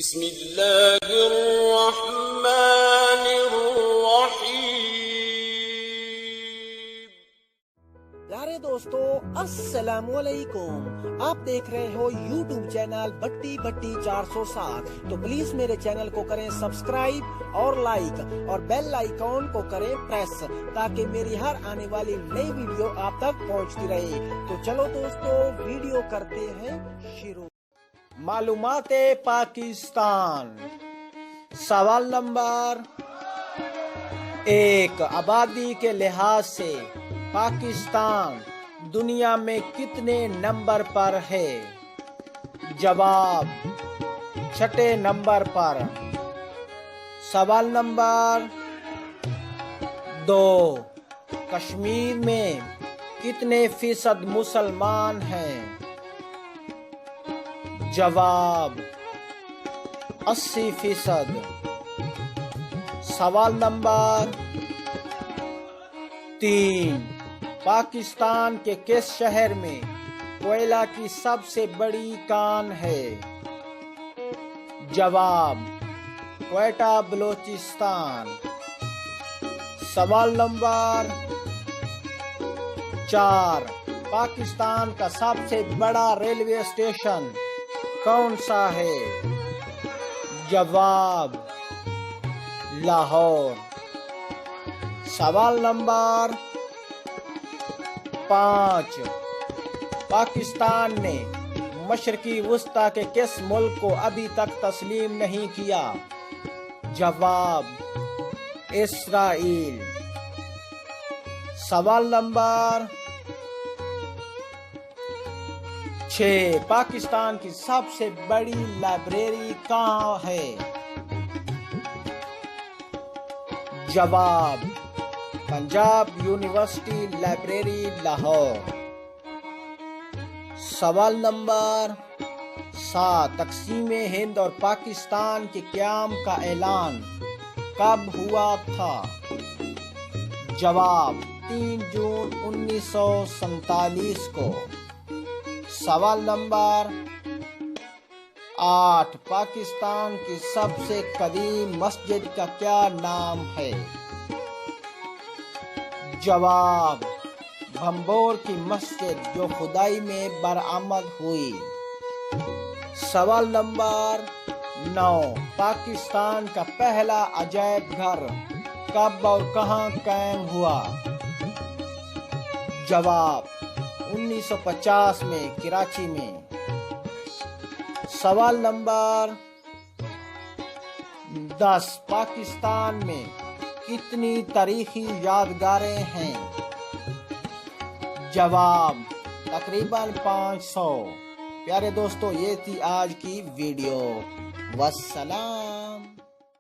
بسم اللہ الرحمن الرحیم۔ پیارے دوستو السلام علیکم، آپ دیکھ رہے ہو یوٹیوب چینل بٹی بٹی 407، تو پلیز میرے چینل کو کریں سبسکرائب اور لائک اور بیل آئیکن کو کریں پریس، تاکہ میری ہر آنے والی نئی ویڈیو آپ تک پہنچتی رہے۔ تو چلو دوستو ویڈیو کرتے ہیں شروع۔ معلومات پاکستان، سوال نمبر 1، آبادی کے لحاظ سے پاکستان دنیا میں کتنے نمبر پر ہے؟ جواب 6 نمبر پر۔ سوال نمبر 2، کشمیر میں کتنے فیصد مسلمان ہیں؟ جواب 80%۔ سوال نمبر 3، پاکستان کے کس شہر میں کوئلہ کی سب سے بڑی کان ہے؟ جواب کوئٹہ بلوچستان۔ سوال نمبر 4، پاکستان کا سب سے بڑا ریلوے اسٹیشن کون سا ہے؟ جواب لاہور۔ سوال نمبر 5، پاکستان نے مشرقی وسطی کے کس ملک کو ابھی تک تسلیم نہیں کیا؟ جواب اسرائیل۔ سوال نمبر 6، پاکستان کی سب سے بڑی لائبریری کہاں ہے؟ جواب پنجاب یونیورسٹی لائبریری لاہور۔ سوال نمبر 7، تقسیم ہند اور پاکستان کے قیام کا اعلان کب ہوا تھا؟ جواب 3 جون 1947 کو۔ سوال نمبر 8، پاکستان کی سب سے قدیم مسجد کا کیا نام ہے؟ جواب بھمبور کی مسجد، جو خدائی میں برآمد ہوئی۔ سوال نمبر 9، پاکستان کا پہلا عجائب گھر کب اور کہاں قائم ہوا؟ جواب 1950 میں کراچی میں۔ سوال نمبر 10، پاکستان میں کتنی تاریخی یادگاریں ہیں؟ جواب تقریباً 500۔ پیارے دوستو، یہ تھی آج کی ویڈیو۔ والسلام۔